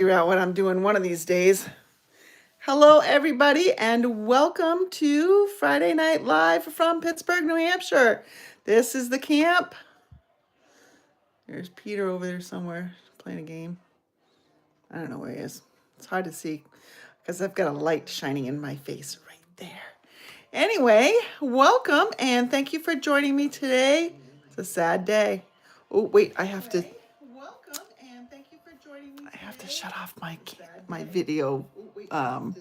Figure out what I'm doing one of these days. Hello, everybody, and welcome to Friday Night Live from Pittsburgh, New Hampshire. This is the camp. There's Peter over there somewhere playing a game. I don't know where he is. It's hard to see because I've got a light shining in my face right there. Anyway, welcome and thank you for joining me today. It's a sad day. Oh, wait, I have to. Welcome and thank you for joining me. I have to shut off my video. To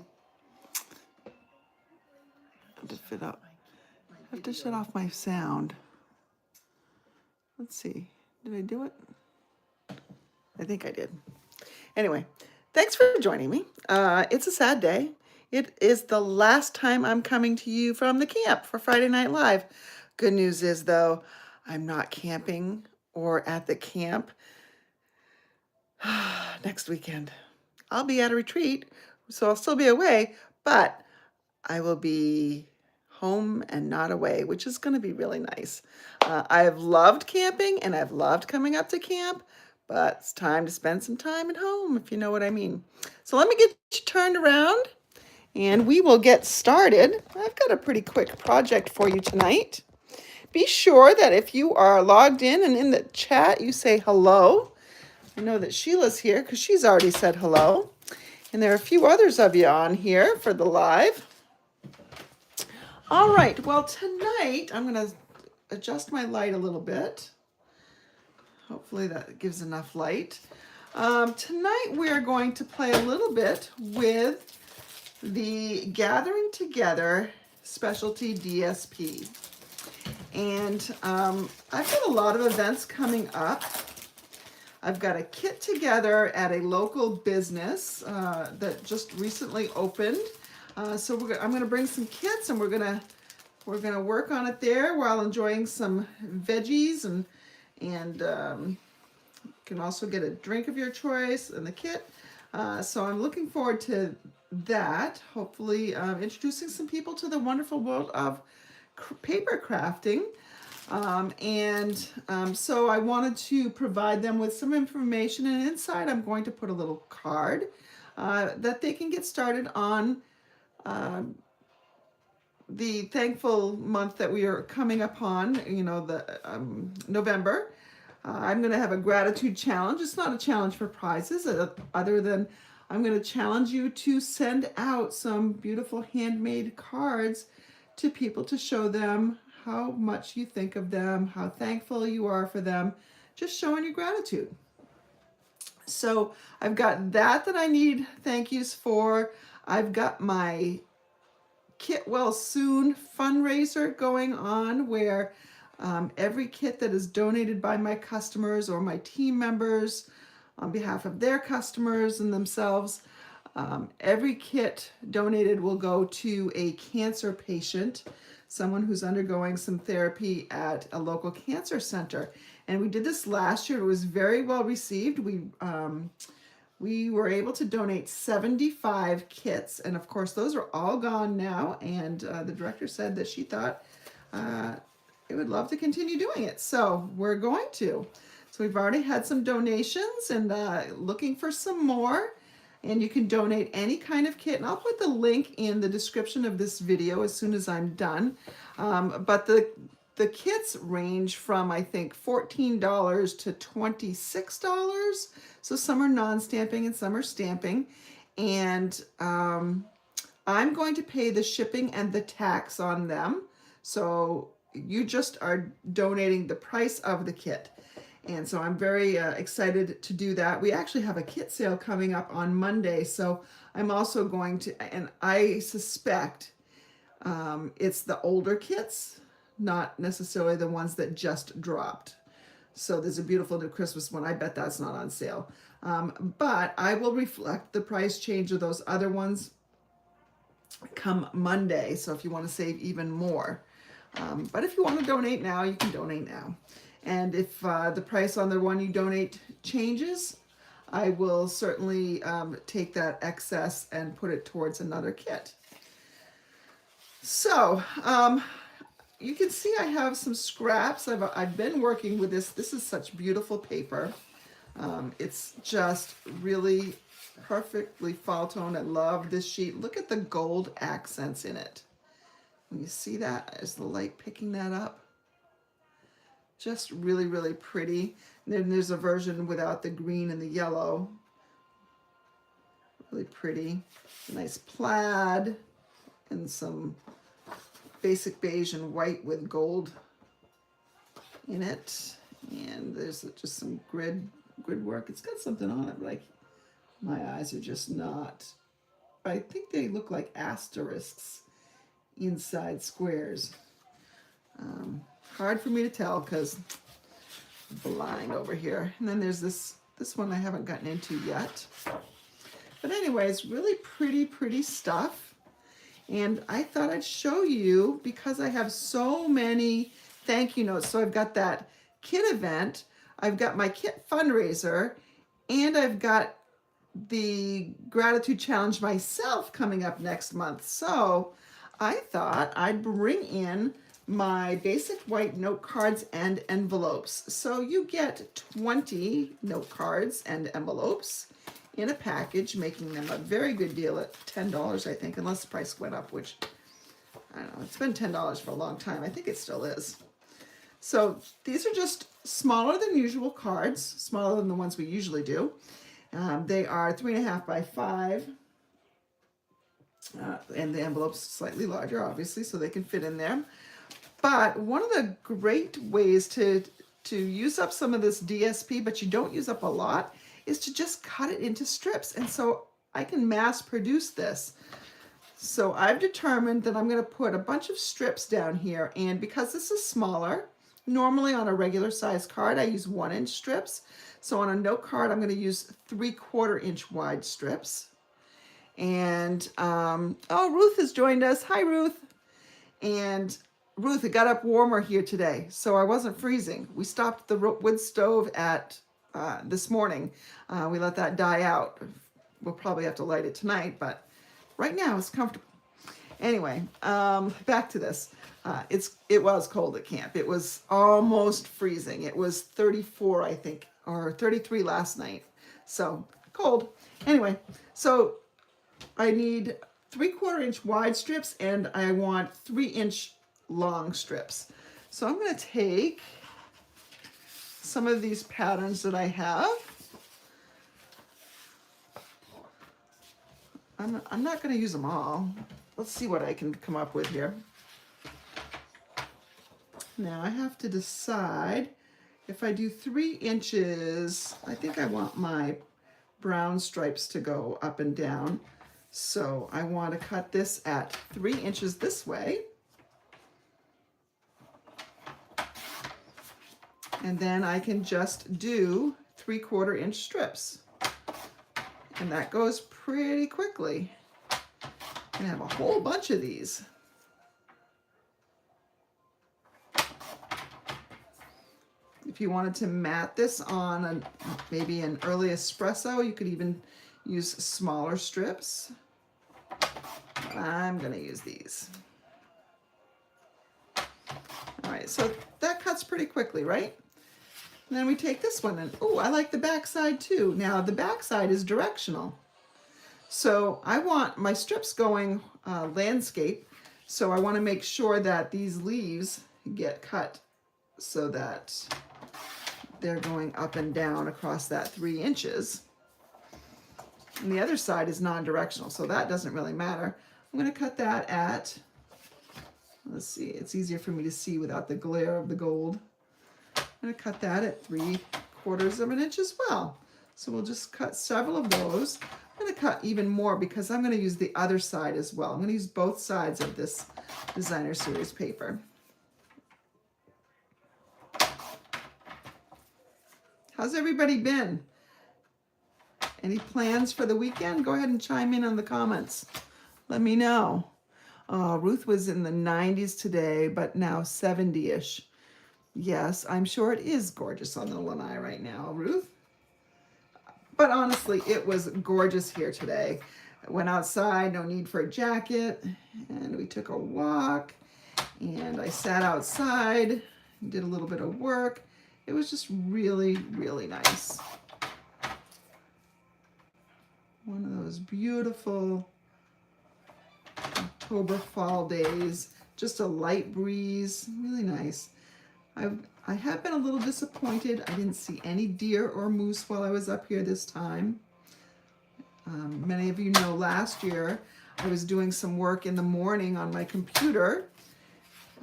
fit up. I have to shut off my sound. Let's see. Did I do it? I think I did. Anyway, thanks for joining me. It's a sad day. It is the last time I'm coming to you from the camp for Friday Night Live. Good news is, though, I'm not camping or at the camp next weekend. I'll be at a retreat, so I'll still be away, but I will be home and not away, which is going to be really nice. I've loved camping and I've loved coming up to camp, but it's time to spend some time at home, if you know what I mean. So let me get you turned around and we will get started. I've got a pretty quick project for you tonight. Be sure that if you are logged in and in the chat, you say hello. I know that Sheila's here because she's already said hello. And there are a few others of you on here for the live. All right, well, tonight I'm going to adjust my light a little bit. Hopefully that gives enough light. Tonight we're going to play a little bit with the Gathering Together Specialty DSP. And I've got a lot of events coming up. I've got a Kit Together at a local business that just recently opened. So I'm going to bring some kits and we're going to work on it there while enjoying some veggies and you can also get a drink of your choice in the kit. So I'm looking forward to that. Hopefully introducing some people to the wonderful world of paper crafting. So I wanted to provide them with some information, and inside I'm going to put a little card that they can get started on the thankful month that we are coming upon, the November. I'm going to have a gratitude challenge. It's not a challenge for prizes, other than I'm going to challenge you to send out some beautiful handmade cards to people to show them how much you think of them, how thankful you are for them, just showing your gratitude. So I've got that I need thank yous for. I've got my Kit Well Soon FUNraiser going on, where every kit that is donated by my customers or my team members on behalf of their customers and themselves, every kit donated will go to a cancer patient, someone who's undergoing some therapy at a local cancer center. And we did this last year. It was very well received. We were able to donate 75 kits, and of course those are all gone now, and the director said that she thought they would love to continue doing it, so we're going to. So we've already had some donations and looking for some more, and you can donate any kind of kit, and I'll put the link in the description of this video as soon as I'm done. But the kits range from, I think, $14 to $26. So some are non-stamping and some are stamping. And I'm going to pay the shipping and the tax on them. So you just are donating the price of the kit. And so I'm very excited to do that. We actually have a kit sale coming up on Monday. So I'm also going to, and I suspect it's the older kits, not necessarily the ones that just dropped. So there's a beautiful new Christmas one. I bet that's not on sale. But I will reflect the price change of those other ones come Monday. So if you want to save even more. But if you want to donate now, you can donate now. And if the price on the one you donate changes, I will certainly take that excess and put it towards another kit. So you can see I have some scraps. I've been working with this. This is such beautiful paper. It's just really perfectly fall tone. I love this sheet. Look at the gold accents in it. Can you see that? Is the light picking that up? Just really, really pretty. And then there's a version without the green and the yellow. Really pretty. Nice plaid and some basic beige and white with gold in it. And there's just some grid work. It's got something on it, like my eyes are just not. I think they look like asterisks inside squares. Hard for me to tell because I'm blind over here. And then there's this one I haven't gotten into yet. But anyways, really pretty stuff. And I thought I'd show you because I have so many thank you notes. So I've got that Kit event, I've got my Kit fundraiser, and I've got the gratitude challenge myself coming up next month. So I thought I'd bring in my basic white note cards and envelopes. So you get 20 note cards and envelopes in a package, making them a very good deal at $10, I think, unless the price went up, which I don't know, it's been $10 for a long time. I think it still is. So these are just smaller than usual cards, smaller than the ones we usually do. They are 3.5 by 5, and the envelope's slightly larger, obviously, so they can fit in there. But one of the great ways to use up some of this DSP, but you don't use up a lot, is to just cut it into strips. And so I can mass produce this. So I've determined that I'm going to put a bunch of strips down here. And because this is smaller, normally on a regular size card, I use 1-inch strips. So on a note card, I'm going to use 3/4 inch wide strips. And, oh, Ruth has joined us. Hi, Ruth. And Ruth, it got up warmer here today, so I wasn't freezing. We stopped the wood stove at this morning. We let that die out. We'll probably have to light it tonight, but right now it's comfortable. Anyway, back to this. It was cold at camp. It was almost freezing. It was 34, I think, or 33 last night. So cold. Anyway, so I need 3/4 inch wide strips, and I want 3-inch long strips. So I'm going to take some of these patterns that I have. I'm not going to use them all. Let's see what I can come up with here. Now I have to decide if I do 3 inches. I think I want my brown stripes to go up and down. So I want to cut this at 3 inches this way. And then I can just do 3/4 inch strips. And that goes pretty quickly. I have a whole bunch of these. If you wanted to mat this on maybe an early espresso, you could even use smaller strips. I'm going to use these. All right, so that cuts pretty quickly, right? And then we take this one and, oh, I like the back side too. Now the back side is directional. So I want my strips going landscape. So I want to make sure that these leaves get cut so that they're going up and down across that 3 inches. And the other side is non-directional, so that doesn't really matter. I'm going to cut that at, let's see, it's easier for me to see without the glare of the gold. I'm going to cut that at 3/4 inch as well. So we'll just cut several of those. I'm going to cut even more because I'm going to use the other side as well. I'm going to use both sides of this designer series paper. How's everybody been? Any plans for the weekend? Go ahead and chime in on the comments. Let me know. Ruth was in the 90s today, but now 70-ish. Yes, I'm sure it is gorgeous on the lanai right now, Ruth. But honestly, it was gorgeous here today. I went outside, no need for a jacket, and we took a walk, and I sat outside, did a little bit of work. It was just really, really nice. One those beautiful October fall days. Just a light breeze, really nice. I have been a little disappointed. I didn't see any deer or moose while I was up here this time. Many of you know last year I was doing some work in the morning on my computer.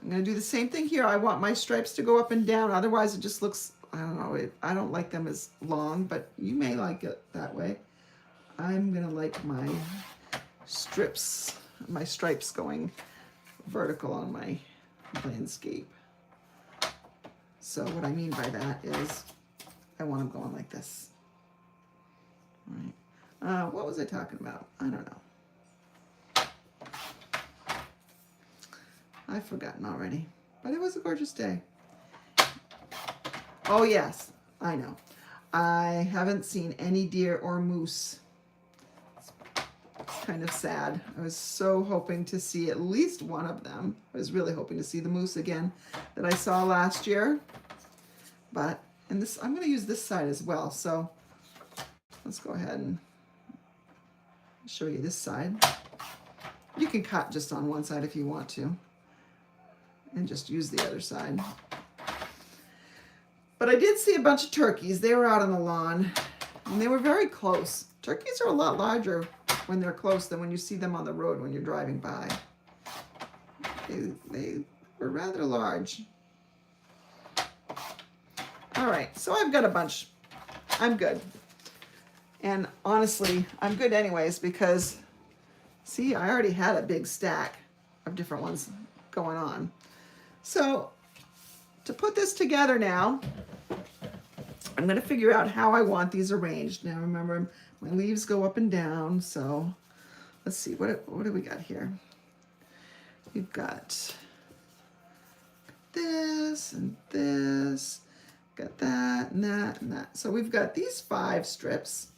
I'm going to do the same thing here. I want my stripes to go up and down. Otherwise it just looks, I don't know, I don't like them as long, but you may like it that way. I'm going to like my stripes going vertical on my landscape. So what I mean by that is I want them going like this. All right. What was I talking about? I don't know. I've forgotten already, but it was a gorgeous day. Oh yes, I know. I haven't seen any deer or moose. It's kind of sad. I was so hoping to see at least one of them. I was really hoping to see the moose again that I saw last year. But, and this, I'm going to use this side as well. So let's go ahead and show you this side. You can cut just on one side if you want to, and just use the other side. But I did see a bunch of turkeys. They were out on the lawn, and they were very close. Turkeys are a lot larger when they're close than when you see them on the road when you're driving by. They were rather large. All right, so I've got a bunch. I'm good. And honestly, I'm good anyways because, see, I already had a big stack of different ones going on. So to put this together now, I'm going to figure out how I want these arranged. Now remember, my leaves go up and down, so let's see, what do we got here? We've got this and this. Got that and that and that. So we've got these 5 strips.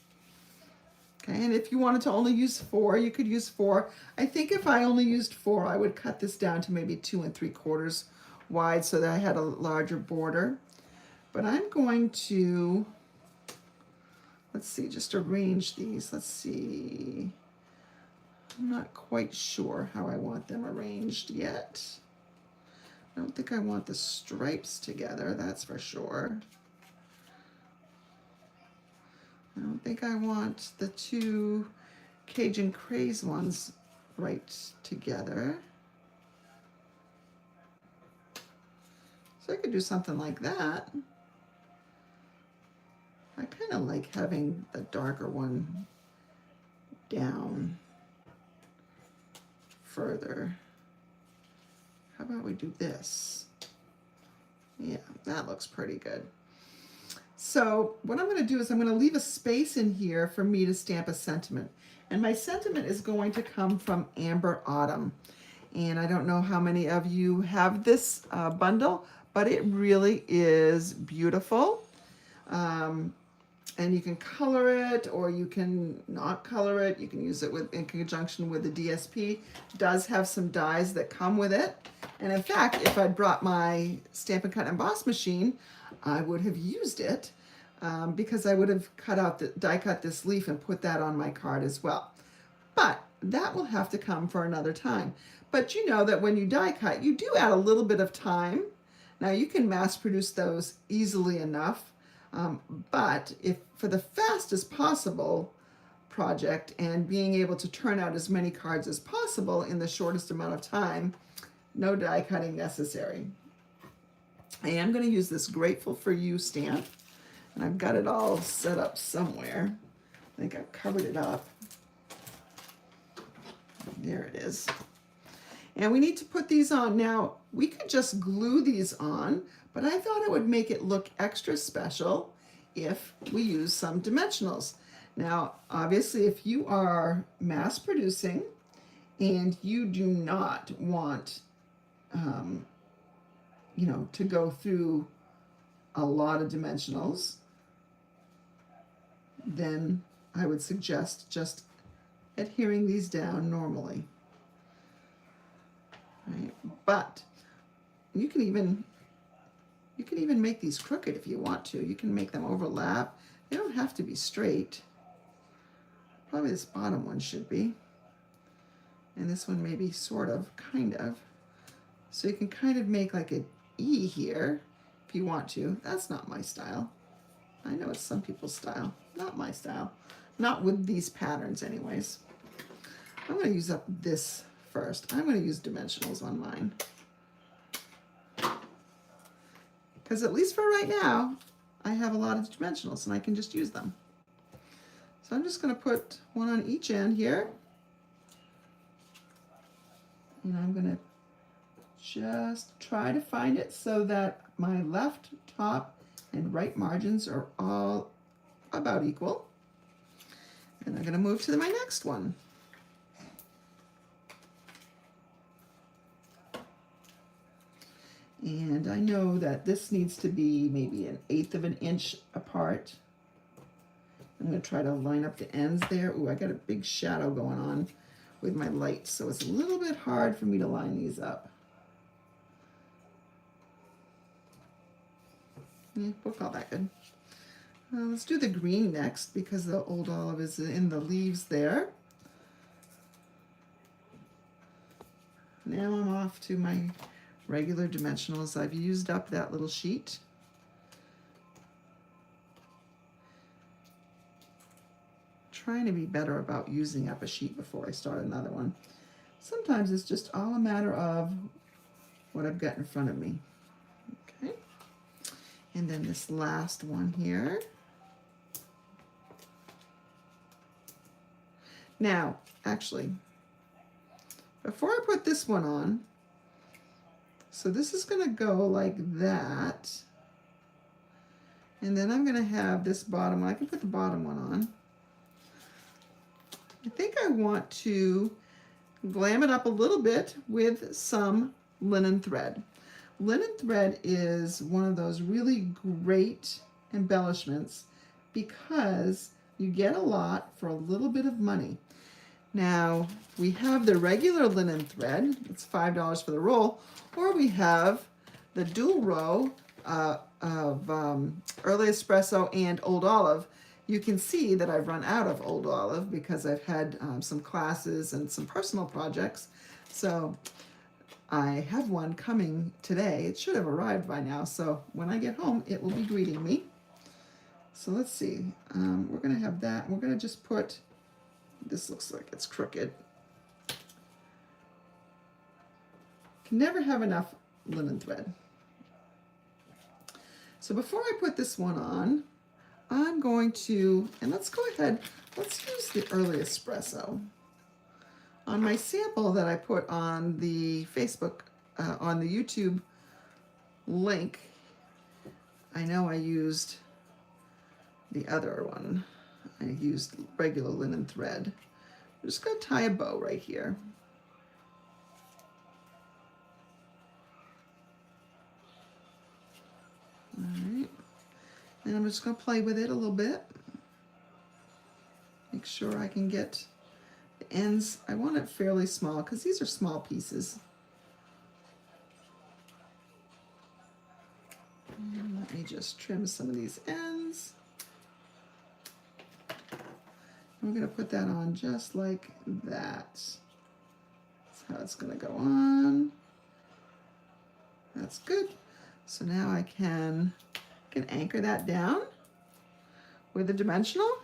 Okay, and if you wanted to only use 4, you could use 4. I think if I only used 4, I would cut this down to maybe 2 3/4 wide so that I had a larger border. But I'm going to, let's see, just arrange these. Let's see. I'm not quite sure how I want them arranged yet. I don't think I want the stripes together, that's for sure. I don't think I want the 2 Cajun Craze ones right together. So I could do something like that. I kind of like having the darker one down further. How about we do this? Yeah, that looks pretty good. So what I'm going to do is I'm going to leave a space in here for me to stamp a sentiment. And my sentiment is going to come from Amber Autumn. And I don't know how many of you have this bundle, but it really is beautiful. And you can color it or you can not color it. You can use it in conjunction with the DSP. It does have some dies that come with it. And in fact, if I'd brought my Stampin' Cut and Emboss machine, I would have used it because I would have die cut this leaf and put that on my card as well. But that will have to come for another time. But you know that when you die cut, you do add a little bit of time. Now you can mass produce those easily enough. But if for the fastest possible project and being able to turn out as many cards as possible in the shortest amount of time, no die cutting necessary. I am going to use this Grateful for You stamp, and I've got it all set up somewhere. I think I've covered it up. There it is. And we need to put these on. Now, we could just glue these on, but I thought it would make it look extra special if we use some dimensionals. Now, obviously, if you are mass producing and you do not want, you know, to go through a lot of dimensionals, then I would suggest just adhering these down normally. Right? But you can even make these crooked if you want to. You can make them overlap. They don't have to be straight. Probably this bottom one should be. And this one maybe sort of, kind of. So you can kind of make like an E here if you want to. That's not my style. I know it's some people's style. Not my style. Not with these patterns anyways. I'm going to use up this first. I'm going to use dimensionals on mine. Because at least for right now, I have a lot of dimensionals and I can just use them. So I'm just going to put one on each end here. And I'm going to just try to find it so that my left top and right margins are all about equal. And I'm going to move to my next one. And I know that this needs to be maybe 1/8 of an inch apart. I'm going to try to line up the ends there. Ooh, I got a big shadow going on with my light, so it's a little bit hard for me to line these up. Yeah, we'll call that good. Let's do the green next because the old olive is in the leaves there. Now I'm off to my regular dimensionals. I've used up that little sheet. Trying to be better about using up a sheet before I start another one. Sometimes it's just all a matter of what I've got in front of me. Okay. And then this last one here. Now, actually, before I put this one on, so this is going to go like that. And then I'm going to have this bottom one. I can put the bottom one on. I think I want to glam it up a little bit with some linen thread. Linen thread is one of those really great embellishments because you get a lot for a little bit of money. Now, we have the regular linen thread, it's $5 for the roll, or we have the dual row of Early Espresso and Old Olive. You can see that I've run out of Old Olive because I've had some classes and some personal projects. So I have one coming today. It should have arrived by now. So when I get home, it will be greeting me. So let's see. We're going to have that. We're going to just put, this looks like it's crooked. Can never have enough linen thread. So before I put this one on, I'm going to, and let's go ahead, let's use the Early Espresso. On my sample that I put on the Facebook, on the YouTube link, I know I used the other one. I used regular linen thread. I'm just going to tie a bow right here. All right. And I'm just going to play with it a little bit. Make sure I can get the ends. I want it fairly small because these are small pieces. And let me just trim some of these ends. I'm going to put that on just like that. That's how it's going to go on. That's good. So now I can anchor that down with a dimensional,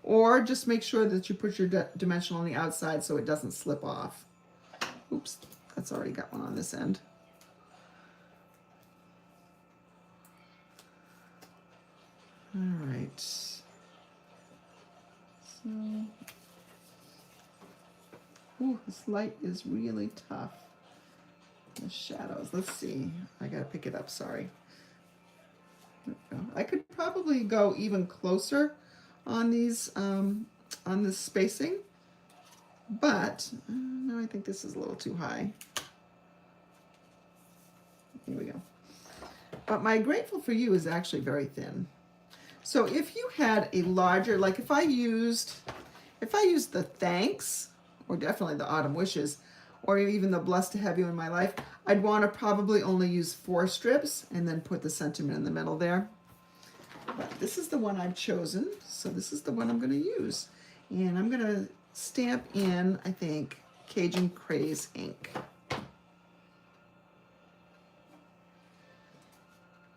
or just make sure that you put your dimensional on the outside so it doesn't slip off. Oops, that's already got one on this end. All right. So, ooh, this light is really tough. The shadows, let's see. I gotta pick it up, sorry. I could probably go even closer on these, on this spacing, but no, I think this is a little too high. Here we go. But my Grateful for You is actually very thin. So if you had a larger, like if I used the Thanks, or definitely the Autumn Wishes, or even the Blessed to Have You in My Life, I'd want to probably only use 4 strips and then put the sentiment in the middle there. But this is the one I've chosen, so this is the one I'm going to use. And I'm going to stamp in, I think, Cajun Craze ink.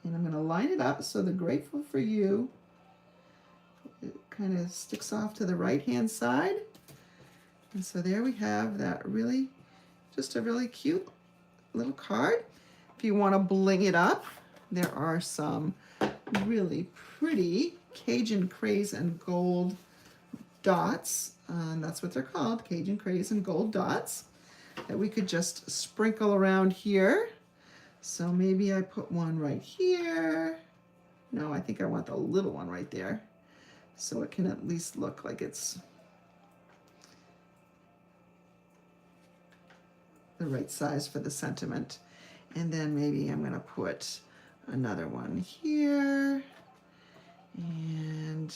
And I'm going to line it up so the Grateful for You, it kind of sticks off to the right-hand side. And so there we have that really, just a really cute little card. If you want to bling it up, there are some really pretty Cajun Craze and Gold dots. And that's what they're called, Cajun Craze and Gold dots, that we could just sprinkle around here. So maybe I put one right here. No, I think I want the little one right there, so it can at least look like it's the right size for the sentiment. And then maybe I'm going to put another one here and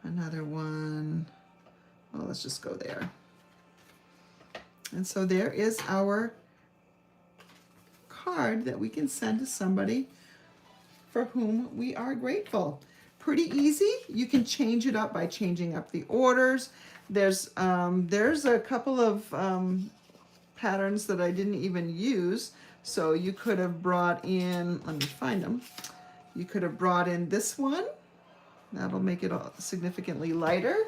another one. Well, let's just go there. And so there is our card that we can send to somebody for whom we are grateful. Pretty easy. You can change it up by changing up the orders. There's a couple of patterns that I didn't even use. So you could have brought in, let me find them. You could have brought in this one. That'll make it significantly lighter.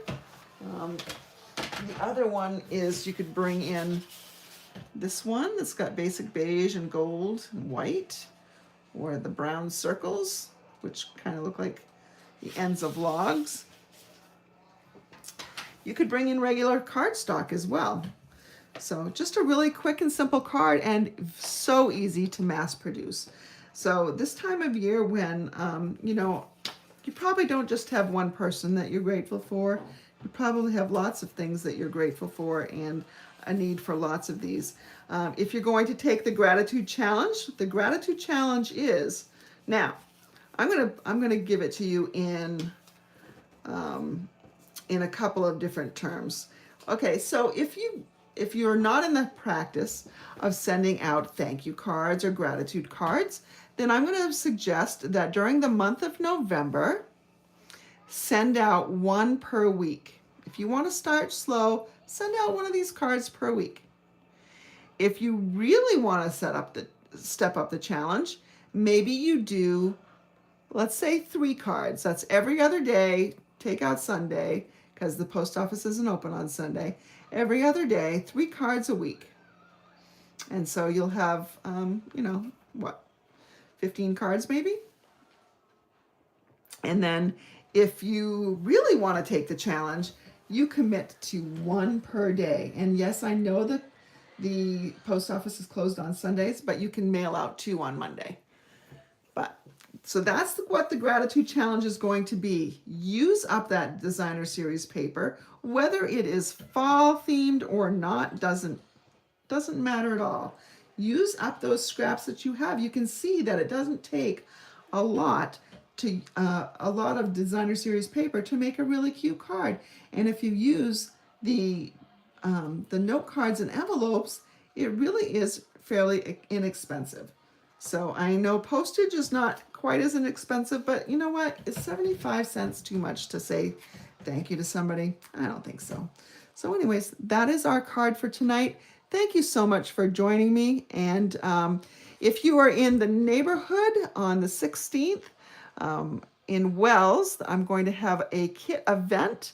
The other one is you could bring in this one that's got basic beige and gold and white, or the brown circles, which kind of look like the ends of logs. You could bring in regular cardstock as well. So just a really quick and simple card, and so easy to mass produce. So this time of year when, you know, you probably don't just have one person that you're grateful for. You probably have lots of things that you're grateful for and a need for lots of these. If you're going to take the gratitude challenge, the gratitude challenge is, now, I'm gonna give it to you in a couple of different terms. Okay, so if you're not in the practice of sending out thank you cards or gratitude cards, then I'm going to suggest that during the month of November, send out one per week. If you want to start slow, send out one of these cards per week. If you really want to step up the challenge, maybe you do, let's say 3 cards. That's every other day, take out Sunday, because the post office isn't open on Sunday. Every other day, 3 cards a week. And so you'll have, you know, what, 15 cards maybe? And then if you really want to take the challenge, you commit to 1 per day. And yes, I know that the post office is closed on Sundays, but you can mail out 2 on Monday. So that's what the gratitude challenge is going to be. Use up that designer series paper, whether it is fall themed or not, doesn't matter at all. Use up those scraps that you have. You can see that it doesn't take a lot of designer series paper to make a really cute card. And if you use the note cards and envelopes, it really is fairly inexpensive. So I know postage is not quite as inexpensive, but you know what? Is 75 cents too much to say thank you to somebody? I don't think so. So anyways, that is our card for tonight. Thank you so much for joining me. And if you are in the neighborhood on the 16th in Wells, I'm going to have a kit event.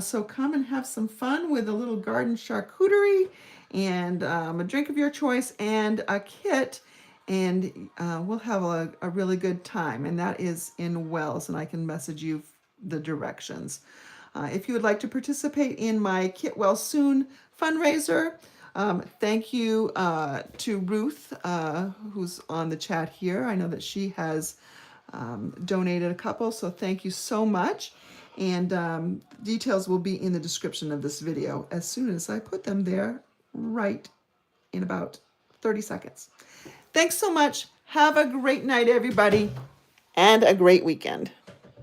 So come and have some fun with a little garden charcuterie and a drink of your choice and a kit. And we'll have a really good time, and that is in Wells, and I can message you the directions. If you would like to participate in my Kit Well Soon fundraiser, thank you to Ruth, who's on the chat here. I know that she has donated a couple, so thank you so much. And details will be in the description of this video as soon as I put them there, right in about 30 seconds. Thanks so much. Have a great night, everybody, and a great weekend.